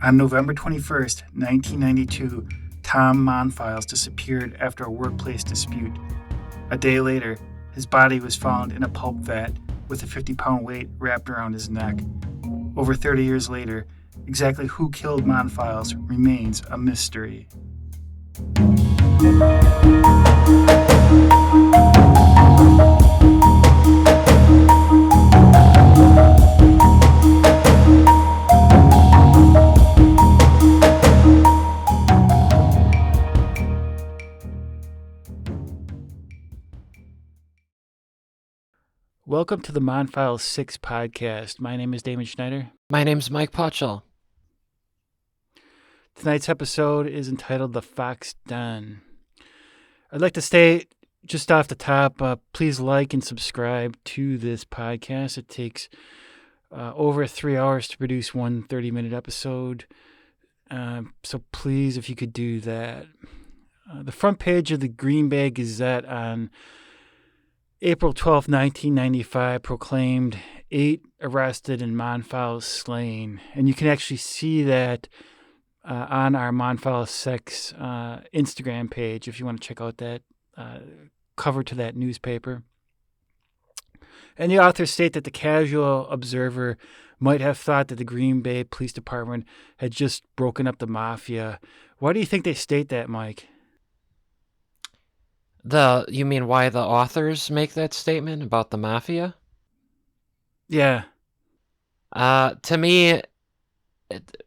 On November 21st, 1992, Tom Monfils disappeared after a workplace dispute. A day later, his body was found in a pulp vat with a 50-pound weight wrapped around his neck. Over 30 years later, exactly who killed Monfils remains a mystery. Welcome to the Monfils 6 podcast. My name is Damon Schneider. My name's Mike Potchell. Tonight's episode is entitled The Fox Den. I'd like to state just off the top, please like and subscribe to this podcast. It takes over 3 hours to produce one 30-minute episode. So please, if you could do that. The front page of the Green Bay Gazette on April 12, 1995, proclaimed 8 arrested and Monfils slain. And you can actually see that on our Monfils 6 Instagram page if you want to check out that cover to that newspaper. And the authors state that the casual observer might have thought that the Green Bay Police Department had just broken up the mafia. Why do you think they state that, Mike? You mean why the authors make that statement about the mafia? Yeah. To me,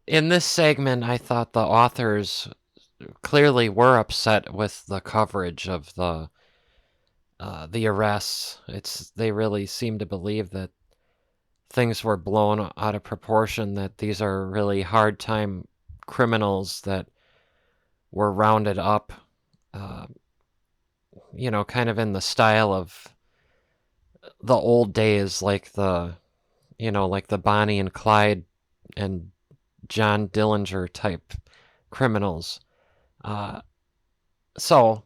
in this segment, I thought the authors clearly were upset with the coverage of the arrests. They really seem to believe that things were blown out of proportion, that these are really hard time criminals that were rounded up, kind of in the style of the old days, like the Bonnie and Clyde and John Dillinger type criminals. So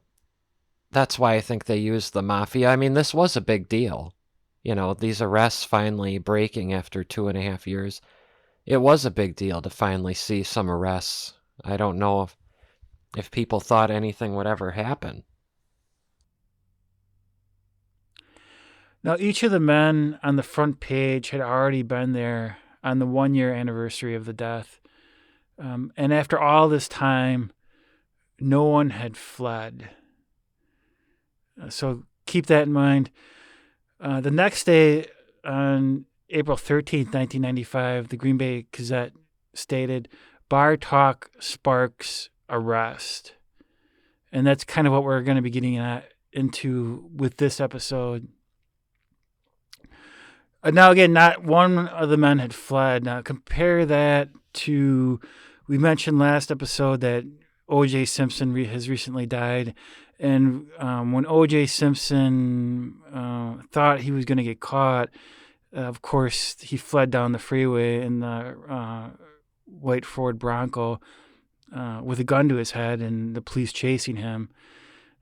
that's why I think they used the mafia. I mean, this was a big deal. These arrests finally breaking after 2.5 years. It was a big deal to finally see some arrests. I don't know if people thought anything would ever happen. Now, each of the men on the front page had already been there on the 1-year anniversary of the death. And after all this time, no one had fled. So keep that in mind. The next day, on April 13th, 1995, the Green Bay Gazette stated, "Bar talk sparks arrest." And that's kind of what we're going to be getting into with this episode. Now, again, not one of the men had fled. Now, compare that to, we mentioned last episode that O.J. Simpson has recently died. And when O.J. Simpson thought he was going to get caught, of course, he fled down the freeway in the white Ford Bronco with a gun to his head and the police chasing him.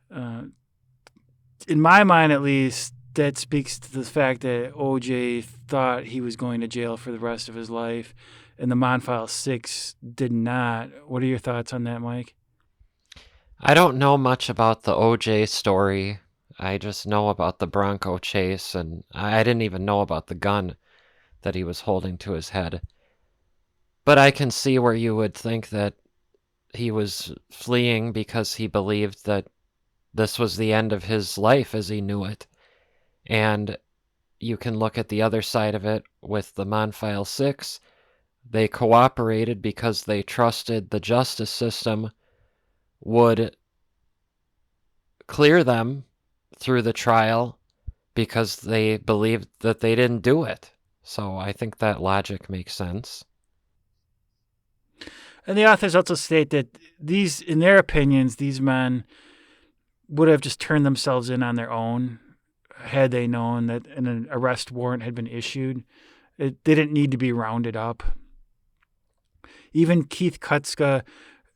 In my mind, at least, that speaks to the fact that O.J. thought he was going to jail for the rest of his life, and the Monfils 6 did not. What are your thoughts on that, Mike? I don't know much about the O.J. story. I just know about the Bronco chase, and I didn't even know about the gun that he was holding to his head. But I can see where you would think that he was fleeing because he believed that this was the end of his life as he knew it. And you can look at the other side of it with the Monfils 6. They cooperated because they trusted the justice system would clear them through the trial because they believed that they didn't do it. So I think that logic makes sense. And the authors also state that in their opinions, these men would have just turned themselves in on their own had they known that an arrest warrant had been issued. They didn't need to be rounded up. Even Keith Kutska,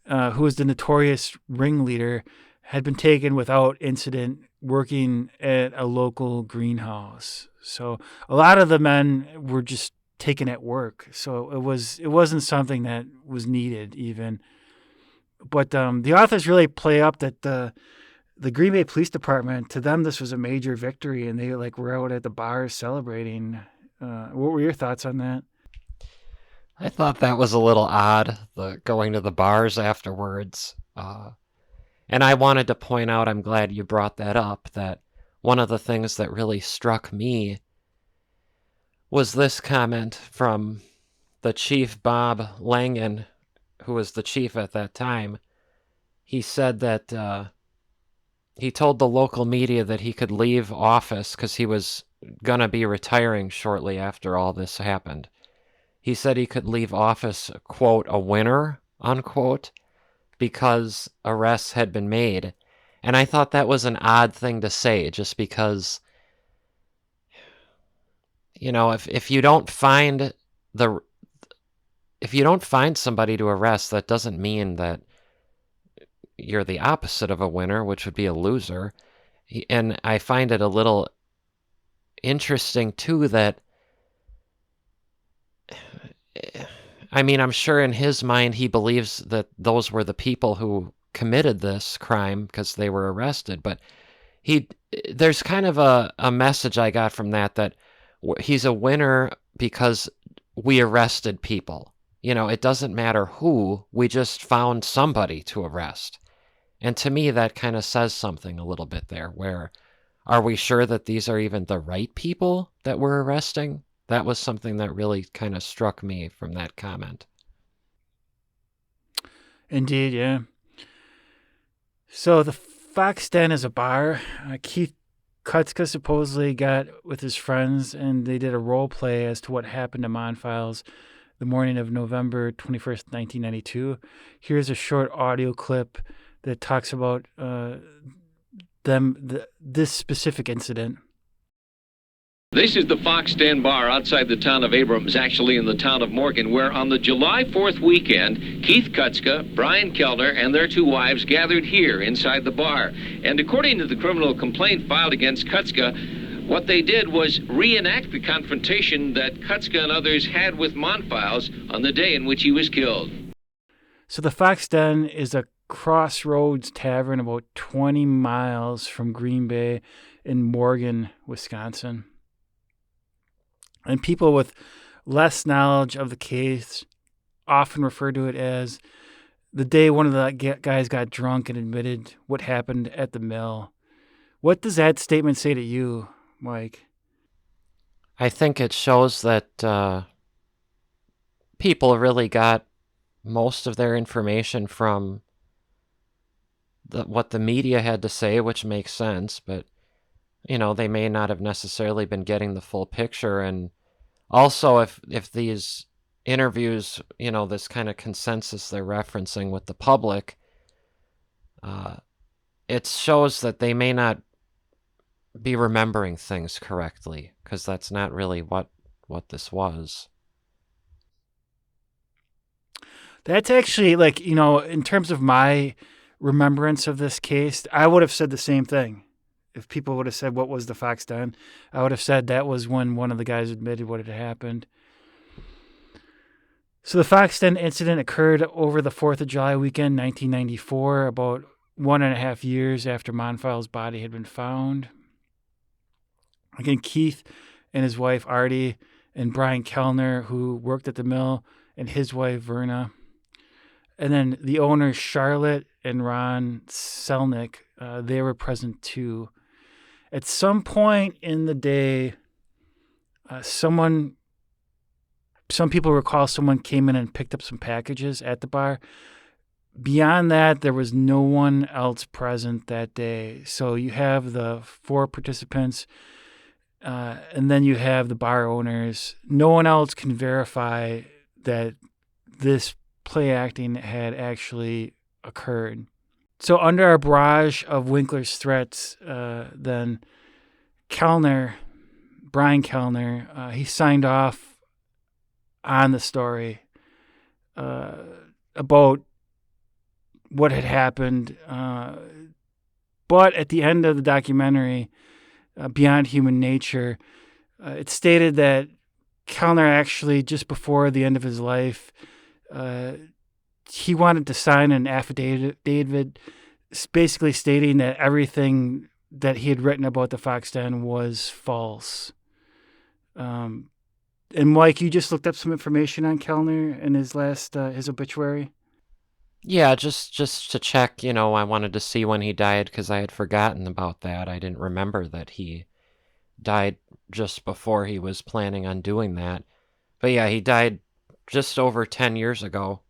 who was the notorious ringleader, had been taken without incident working at a local greenhouse. So a lot of the men were just taken at work. So it wasn't something that was needed even. But the authors really play up that the Green Bay Police Department, to them, this was a major victory, and they were out at the bars celebrating. What were your thoughts on that? I thought that was a little odd, the going to the bars afterwards. And I wanted to point out, I'm glad you brought that up, that one of the things that really struck me was this comment from the chief, Bob Langen, who was the chief at that time. He said that he told the local media that he could leave office because he was going to be retiring shortly after all this happened. He said he could leave office, quote, a winner, unquote, because arrests had been made. And I thought that was an odd thing to say, just because, you know, if you don't find somebody to arrest, that doesn't mean that you're the opposite of a winner, which would be a loser. And I find it a little interesting too that, I mean, I'm sure in his mind he believes that those were the people who committed this crime because they were arrested. But there's kind of a message I got from that he's a winner because we arrested people. You know, it doesn't matter who, we just found somebody to arrest. And to me, that kind of says something a little bit there, where are we sure that these are even the right people that we're arresting? That was something that really kind of struck me from that comment. Indeed, yeah. So the Fox Den is a bar. Keith Kutska supposedly got with his friends and they did a role play as to what happened to Monfils the morning of November 21st, 1992. Here's a short audio clip that talks about this specific incident. This is the Fox Den Bar outside the town of Abrams, actually in the town of Morgan, where on the July 4th weekend, Keith Kutska, Brian Kellner, and their two wives gathered here inside the bar. And according to the criminal complaint filed against Kutska, what they did was reenact the confrontation that Kutska and others had with Monfils on the day in which he was killed. So the Fox Den is a crossroads tavern about 20 miles from Green Bay in Morgan, Wisconsin. And people with less knowledge of the case often refer to it as the day one of the guys got drunk and admitted what happened at the mill. What does that statement say to you, Mike? I think it shows that people really got most of their information from what the media had to say, which makes sense, but, you know, they may not have necessarily been getting the full picture. And also, if these interviews, you know, this kind of consensus they're referencing with the public, it shows that they may not be remembering things correctly, because that's not really what this was. That's actually, like, you know, in terms of my remembrance of this case, I would have said the same thing. If people would have said, what was the Fox Den? I would have said that was when one of the guys admitted what had happened. So the Fox Den incident occurred over the 4th of July weekend, 1994, about 1.5 years after Monfils' body had been found. Again, Keith and his wife, Artie, and Brian Kellner, who worked at the mill, and his wife, Verna. And then the owners, Charlotte and Ron Selnick, they were present too. At some point in the day, some people recall someone came in and picked up some packages at the bar. Beyond that, there was no one else present that day. So you have the 4 participants, and then you have the bar owners. No one else can verify that this play acting had actually occurred. So under a barrage of Winkler's threats, then Brian Kellner, he signed off on the story about what had happened. But at the end of the documentary, Beyond Human Nature, it stated that Kellner actually, just before the end of his life, he wanted to sign an affidavit basically stating that everything that he had written about the Fox Den was false. And Mike, you just looked up some information on Kellner in his his obituary. Yeah, just to check, I wanted to see when he died because I had forgotten about that. I didn't remember that he died just before he was planning on doing that. But yeah, he died just over 10 years ago.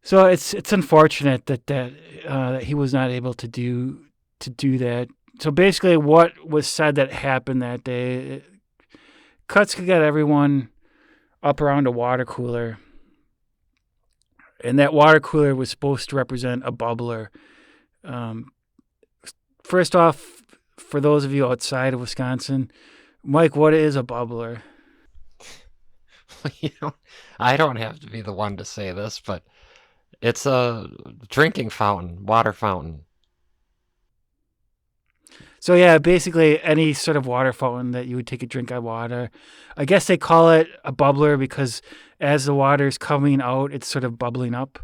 So it's unfortunate that he was not able to do that. So basically, what was said that happened that day, Kutska got everyone up around a water cooler, and that water cooler was supposed to represent a bubbler. First off, for those of you outside of Wisconsin, Mike, what is a bubbler? I don't have to be the one to say this, but it's a drinking fountain, water fountain. So yeah, basically any sort of water fountain that you would take a drink of water. I guess they call it a bubbler because as the water's coming out, it's sort of bubbling up.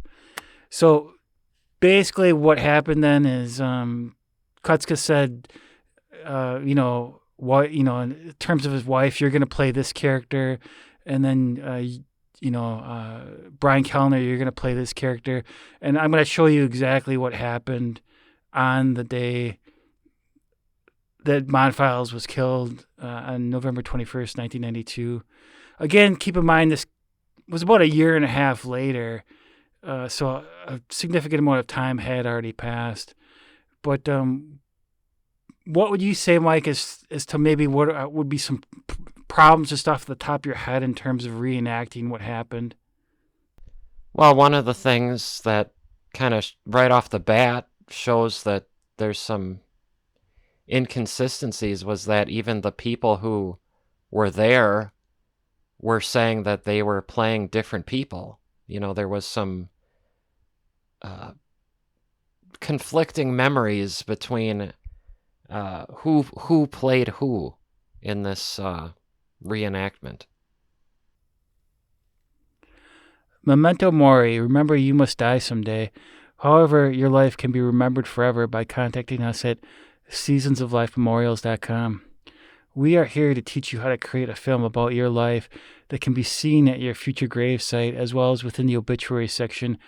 So basically what happened then is Kutska said, in terms of his wife, you're going to play this character, and then Brian Kellner, you're going to play this character, and I'm going to show you exactly what happened on the day that Monfils was killed on November 21st, 1992. Again, keep in mind this was about a year and a half later, so a significant amount of time had already passed. But what would you say, Mike, as to maybe what would be some problems just off the top of your head in terms of reenacting what happened? Well, one of the things that kind of right off the bat shows that there's some inconsistencies was that even the people who were there were saying that they were playing different people. There was some conflicting memories between who played who in this reenactment. Memento mori, remember you must die someday. However, your life can be remembered forever by contacting us at seasonsoflifememorials.com. We are here to teach you how to create a film about your life that can be seen at your future gravesite as well as within the obituary section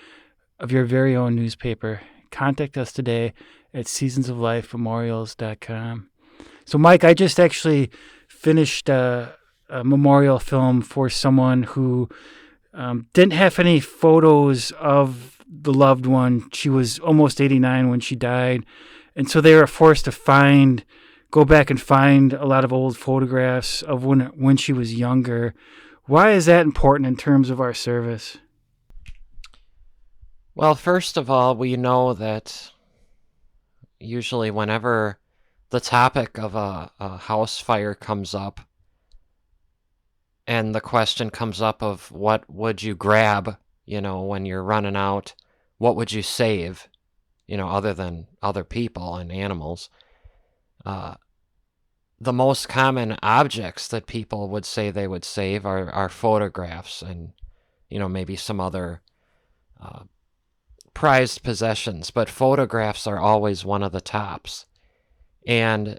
of your very own newspaper. Contact us today at seasonsoflifememorials.com. So, Mike, I just actually finished a memorial film for someone who didn't have any photos of the loved one. She was almost 89 when she died. And so they were forced to go back and find a lot of old photographs of when she was younger. Why is that important in terms of our service? Well, first of all, we know that usually whenever the topic of a house fire comes up and the question comes up of what would you grab, when you're running out, what would you save? Other than other people and animals, the most common objects that people would say they would save are photographs and, maybe some other prized possessions. But photographs are always one of the tops. And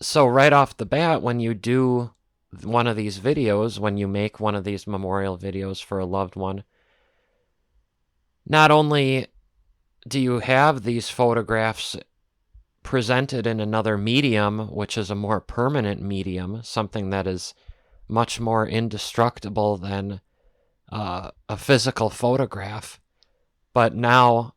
so right off the bat, when you do one of these videos, when you make one of these memorial videos for a loved one, not only do you have these photographs presented in another medium, which is a more permanent medium, something that is much more indestructible than a physical photograph, but now,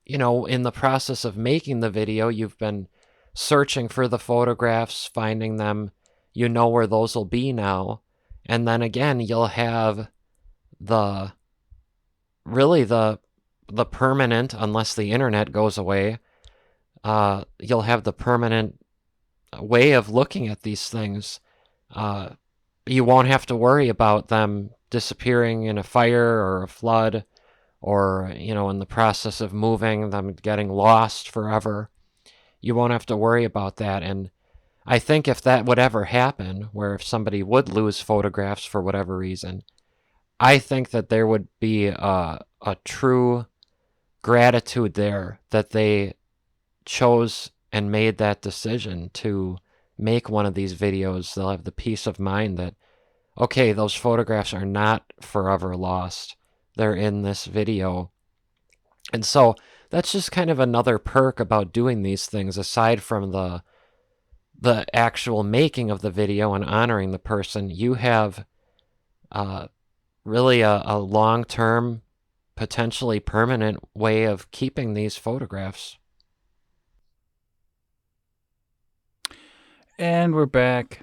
in the process of making the video, you've been searching for the photographs, finding them, where those will be now, and then again, you'll have the permanent, unless the internet goes away, you'll have the permanent way of looking at these things. You won't have to worry about them disappearing in a fire or a flood or, in the process of moving, them getting lost forever. you won't have to worry about that. And I think if that would ever happen, where if somebody would lose photographs for whatever reason, I think that there would be a true gratitude there that they chose and made that decision to make one of these videos. They'll have the peace of mind that, okay, those photographs are not forever lost. They're in this video. And so that's just kind of another perk about doing these things, aside from the actual making of the video and honoring the person. You have really a long-term, potentially permanent way of keeping these photographs. And we're back.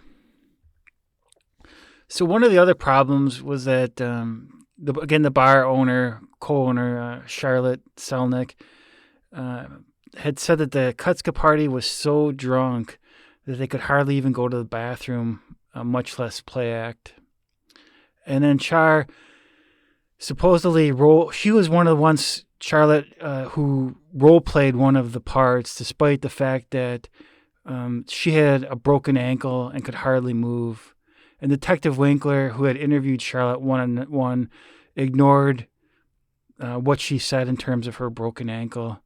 So one of the other problems was that, the bar owner, co-owner, Charlotte Selnick, had said that the Kutska party was so drunk that they could hardly even go to the bathroom, much less play act. And then Char supposedly she was one of the ones, Charlotte, who role-played one of the parts, despite the fact that she had a broken ankle and could hardly move. And Detective Winkler, who had interviewed Charlotte one-on-one, ignored what she said in terms of her broken ankle.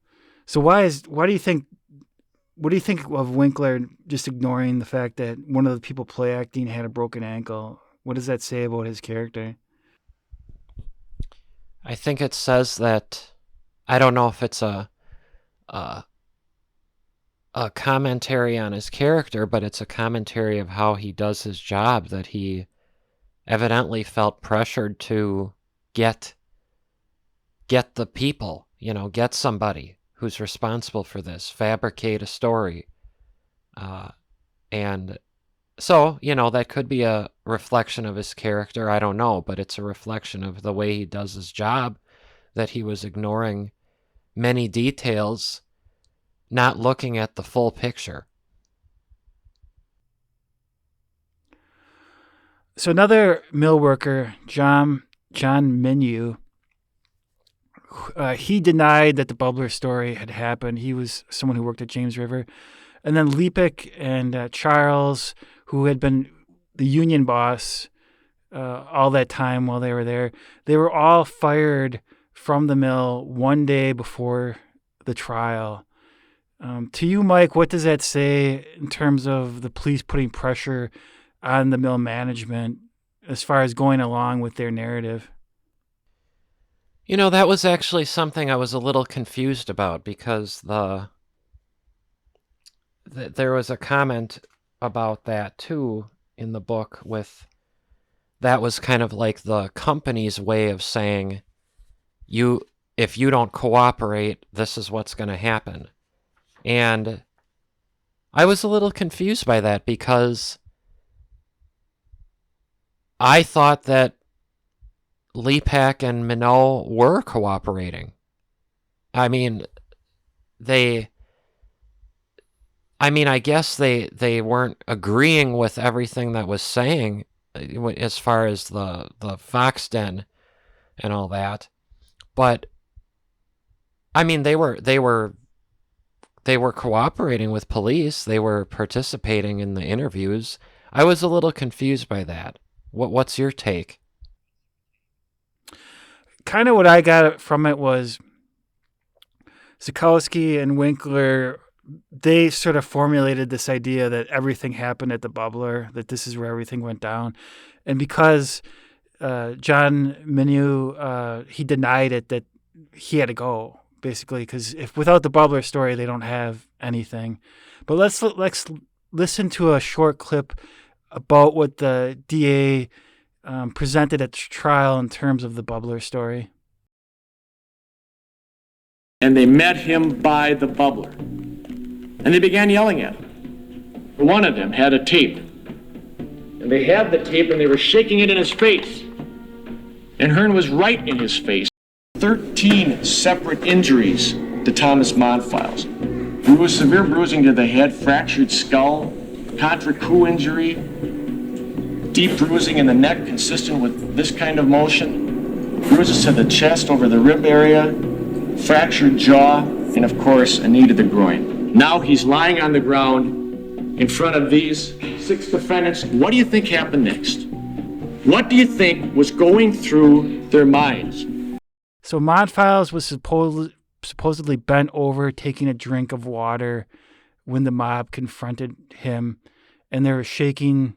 So what do you think of Winkler just ignoring the fact that one of the people play acting had a broken ankle? What does that say about his character? I think it says that, I don't know if it's a commentary on his character, but it's a commentary of how he does his job, that he evidently felt pressured to get the people, get somebody who's responsible for this, fabricate a story. And so, that could be a reflection of his character. I don't know, but it's a reflection of the way he does his job, that he was ignoring many details, not looking at the full picture. So another mill worker, John Menu, he denied that the bubbler story had happened. He was someone who worked at James River. And then Lepek and Charles, who had been the union boss all that time while they were there, they were all fired from the mill one day before the trial. To you, Mike, what does that say in terms of the police putting pressure on the mill management as far as going along with their narrative? That was actually something I was a little confused about, because there was a comment about that too in the book, that was kind of like the company's way of saying, if you don't cooperate, this is what's going to happen. And I was a little confused by that, because I thought that Lepek and Minot were cooperating. I guess they weren't agreeing with everything that was saying as far as the Fox Den and all that. But they were cooperating with police. They were participating in the interviews. I was a little confused by that. What's your take? Kind of what I got from it was Zukowski and Winkler, they sort of formulated this idea that everything happened at the bubbler, that this is where everything went down. And because John Menu, he denied it, that he had to go, basically, because without the bubbler story, they don't have anything. But let's listen to a short clip about what the DA presented at the trial in terms of the bubbler story. And they met him by the bubbler, and they began yelling at him. One of them had a tape, and they had the tape, and they were shaking it in his face. And Hearn was right in his face. 13 separate injuries to Thomas Monfils. Severe bruising to the head, fractured skull, contra cou injury, deep bruising in the neck consistent with this kind of motion, bruises to the chest over the rib area, fractured jaw, and of course a knee to the groin. Now he's lying on the ground in front of these 6 defendants. What do you think happened next? What do you think was going through their minds? So Monfils was supposedly bent over taking a drink of water when the mob confronted him, and they were shaking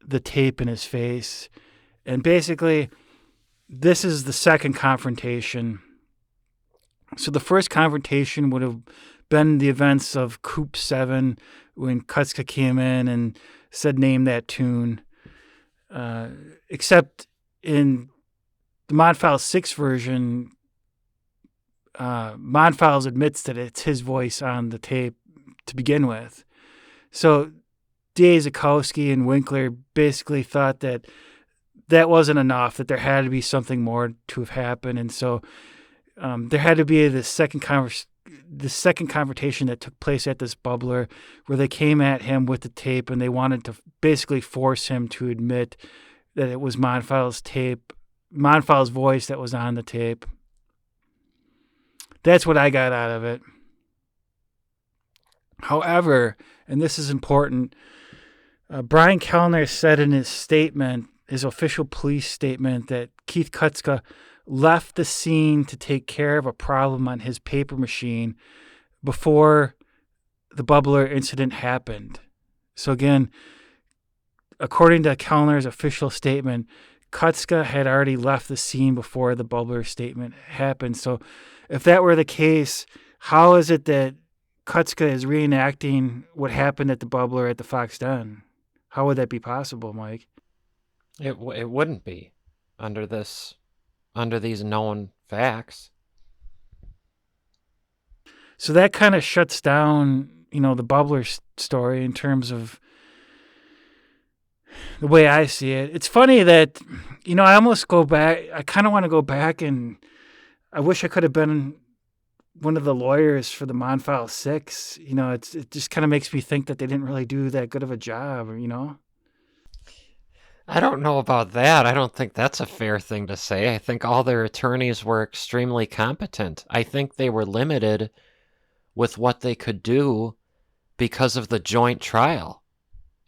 the tape in his face. And basically, this is the second confrontation. So the first confrontation would have been the events of Coup 7 when Kutska came in and said, "Name that tune." Except in the Monfils 6 version, Monfils admits that it's his voice on the tape to begin with. So D.A. Zukowski and Winkler basically thought that that wasn't enough, that there had to be something more to have happened. And so there had to be this second confrontation that took place at this bubbler where they came at him with the tape and they wanted to basically force him to admit that it was Monfils' voice that was on the tape. That's what I got out of it. However, and this is important, Brian Kellner said in his statement, his official police statement, that Keith Kutska left the scene to take care of a problem on his paper machine before the bubbler incident happened. So again, according to Kellner's official statement, Kutska had already left the scene before the bubbler statement happened. So if that were the case, how is it that Kutska is reenacting what happened at the bubbler at the Fox Den? How would that be possible, Mike? It wouldn't be under these known facts. So that kind of shuts down, the bubbler story in terms of the way I see it. It's funny that, I almost go back. I kind of want to go back, and I wish I could have been one of the lawyers for the Monfils 6. It just kind of makes me think that they didn't really do that good of a job, I don't know about that. I don't think that's a fair thing to say. I think all their attorneys were extremely competent. I think they were limited with what they could do because of the joint trial.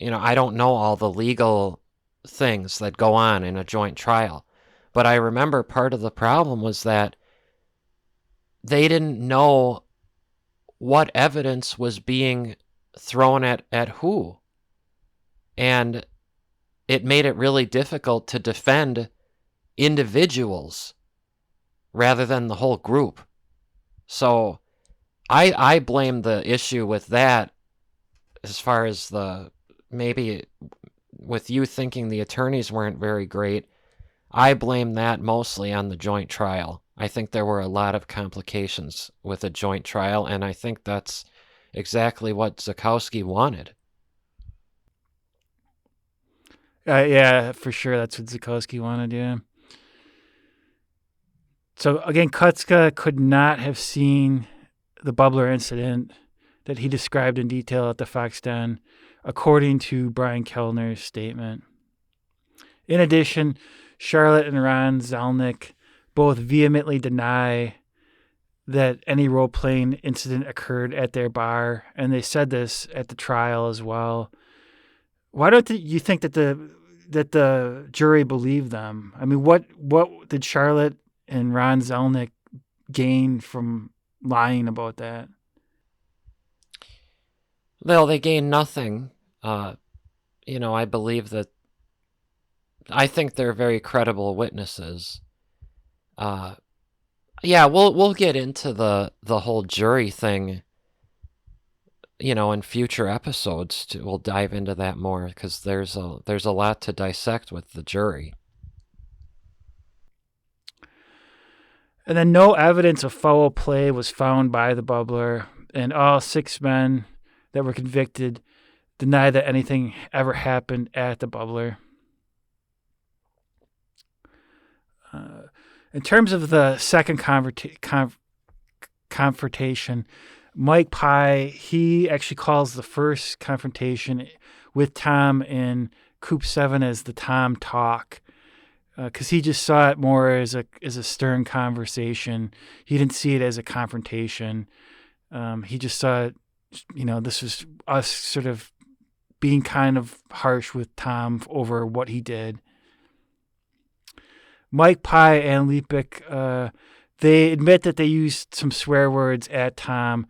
I don't know all the legal things that go on in a joint trial, but I remember part of the problem was that they didn't know what evidence was being thrown at who. And it made it really difficult to defend individuals rather than the whole group. So I blame the issue with that, as far as maybe with you thinking the attorneys weren't very great. I blame that mostly on the joint trial. I think there were a lot of complications with a joint trial, and I think that's exactly what Zukowski wanted. Yeah, for sure. That's what Zukowski wanted, yeah. So again, Kutska could not have seen the bubbler incident that he described in detail at the Fox Den, according to Brian Kellner's statement. In addition, Charlotte and Ron Zelnick both vehemently deny that any role-playing incident occurred at their bar, and they said this at the trial as well. Why don't you think that the jury believed them? I mean, what did Charlotte and Ron Zelnick gain from lying about that? Well, they gained nothing. I believe that. I think they're very credible witnesses. Yeah, we'll get into the whole jury thing, in future episodes. We'll dive into that more because there's a lot to dissect with the jury. And then no evidence of foul play was found by the bubbler, and all 6 men that were convicted deny that anything ever happened at the bubbler. In terms of the second confrontation, Mike Pye, he actually calls the first confrontation with Tom in Coup 7 as the Tom talk, because he just saw it more as a stern conversation. He didn't see it as a confrontation. He just saw it this was us sort of being kind of harsh with Tom over what he did. Mike Pye and Leapick, they admit that they used some swear words at Tom,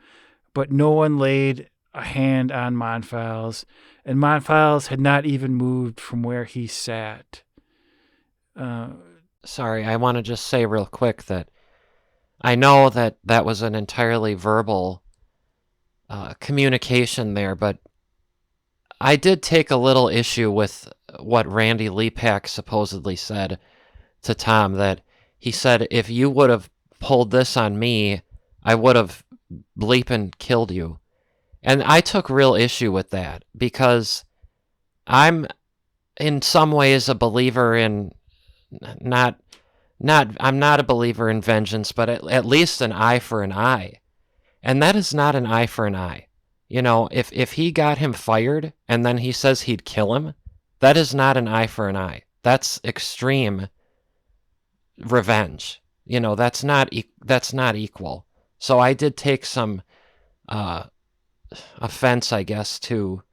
but no one laid a hand on Monfils, and Monfils had not even moved from where he sat. Sorry, I want to just say real quick that I know that that was an entirely verbal communication there, but I did take a little issue with what Randy Leapak supposedly said to Tom, that he said, if you would have pulled this on me, I would have bleeping killed you. And I took real issue with that, because I'm in some ways a believer in I'm not a believer in vengeance, but at least an eye for an eye. And that is not an eye for an eye. If he got him fired and then he says he'd kill him, that is not an eye for an eye. That's extreme revenge. That's not equal. So I did take some offense, I guess, to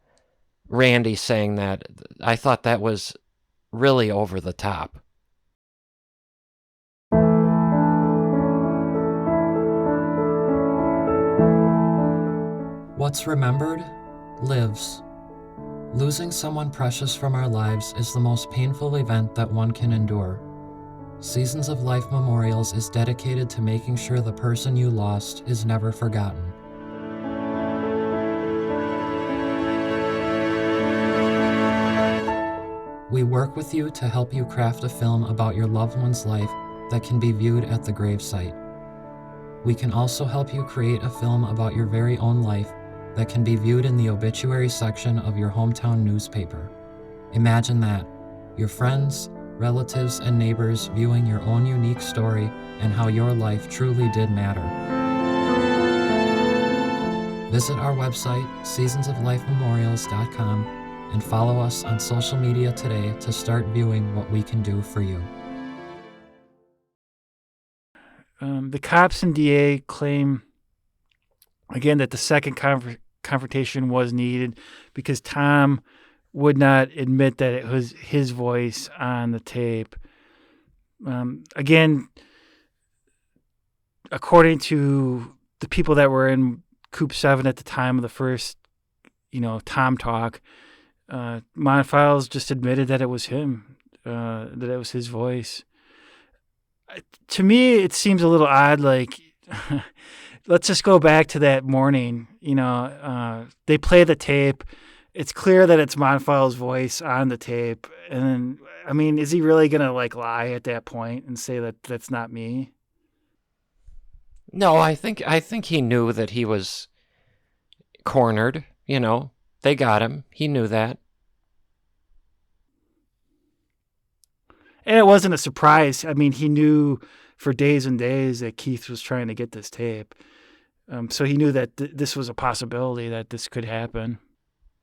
Randy saying that. I thought that was really over the top. What's remembered lives. Losing someone precious from our lives is the most painful event that one can endure. Seasons of Life Memorials is dedicated to making sure the person you lost is never forgotten. We work with you to help you craft a film about your loved one's life that can be viewed at the gravesite. We can also help you create a film about your very own life that can be viewed in the obituary section of your hometown newspaper. Imagine that, your friends, relatives, and neighbors viewing your own unique story and how your life truly did matter. Visit our website, seasonsoflifememorials.com, and follow us on social media today to start viewing what we can do for you. The cops and DA claim, again, that the second confrontation was needed because Tom would not admit that it was his voice on the tape. Again, according to the people that were in Coop 7 at the time of the first, Tom talk, Monfils just admitted that it was him, that it was his voice. To me, it seems a little odd, like, let's just go back to that morning. They play the tape. It's clear that it's Monfils' voice on the tape. And, is he really going to, lie at that point and say that that's not me? No, I think he knew that he was cornered, They got him. He knew that. And it wasn't a surprise. He knew for days and days that Keith was trying to get this tape. So he knew that this was a possibility, that this could happen.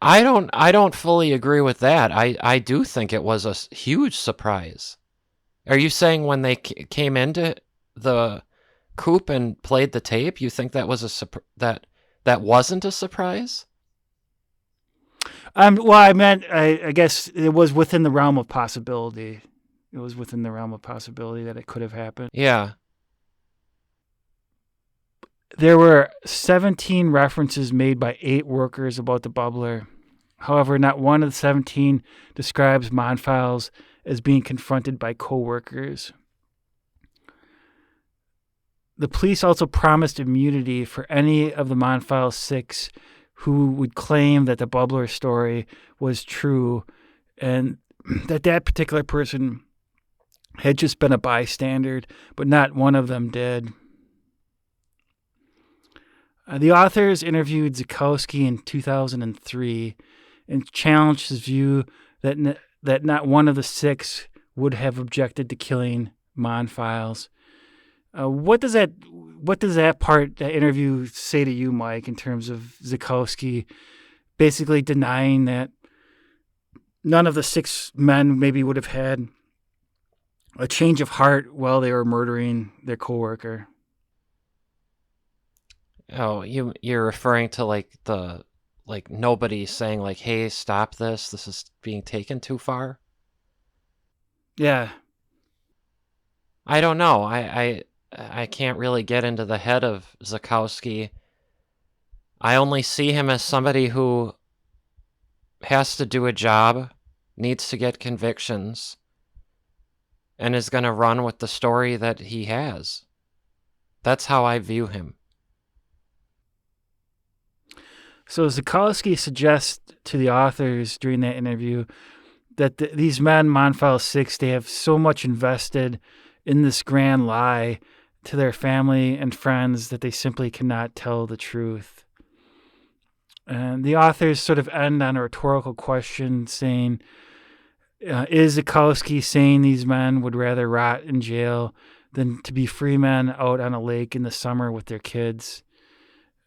I don't fully agree with that. I do think it was a huge surprise. Are you saying when they came into the coop and played the tape, you think that was that wasn't a surprise? Well, I meant, I guess it was within the realm of possibility. It was within the realm of possibility that it could have happened. Yeah. There were 17 references made by 8 workers about the bubbler. However, not one of the 17 describes Monfils as being confronted by co-workers. The police also promised immunity for any of the Monfils 6 who would claim that the bubbler story was true and that particular person had just been a bystander, but not one of them did. The authors interviewed Zukowski in 2003 and challenged his view that not one of the 6 would have objected to killing Monfils. What does that interview say to you, Mike, in terms of Zukowski basically denying that none of the 6 men maybe would have had a change of heart while they were murdering their coworker? Oh, you're referring to like nobody saying like, "Hey, stop this. This is being taken too far." Yeah. I don't know. I can't really get into the head of Zukowski. I only see him as somebody who has to do a job, needs to get convictions, and is going to run with the story that he has. That's how I view him. So Zukowski suggests to the authors during that interview that these men, Monfils 6, they have so much invested in this grand lie to their family and friends that they simply cannot tell the truth. And the authors sort of end on a rhetorical question saying, is Zukowski saying these men would rather rot in jail than to be free men out on a lake in the summer with their kids?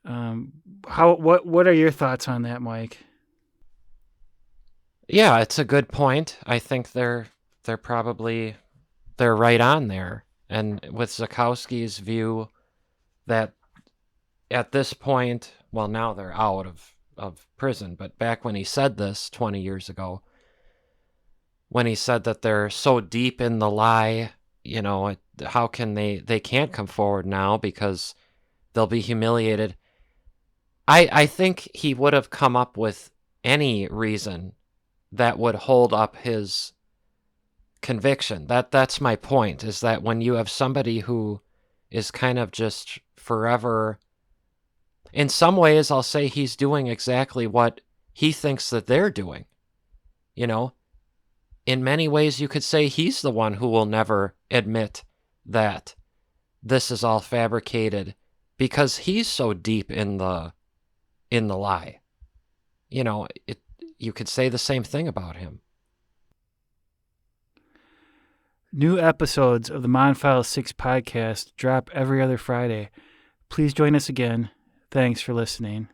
What are your thoughts on that, Mike? Yeah, it's a good point. I think they're right on there. And with Zukowski's view that at this point, well, now they're out of prison, but back when he said this 20 years ago, when he said that they're so deep in the lie, how can they can't come forward now because they'll be humiliated. I think he would have come up with any reason that would hold up his conviction. That's my point, is that when you have somebody who is kind of just forever, in some ways I'll say he's doing exactly what he thinks that they're doing. In many ways you could say he's the one who will never admit that this is all fabricated because he's so deep in the lie. You could say the same thing about him. New episodes of the Monfils 6 podcast drop every other Friday. Please join us again. Thanks for listening.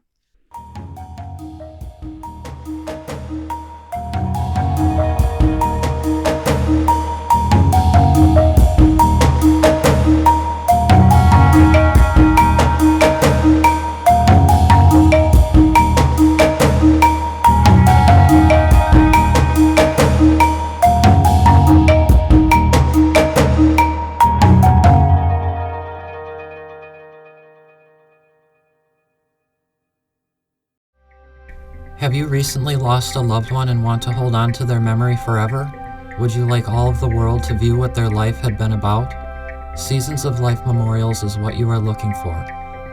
Have you recently lost a loved one and want to hold on to their memory forever? Would you like all of the world to view what their life had been about? Seasons of Life Memorials is what you are looking for.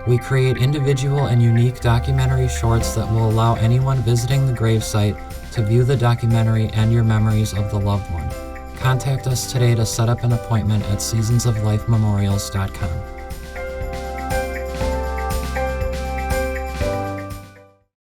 We create individual and unique documentary shorts that will allow anyone visiting the gravesite to view the documentary and your memories of the loved one. Contact us today to set up an appointment at seasonsoflifememorials.com.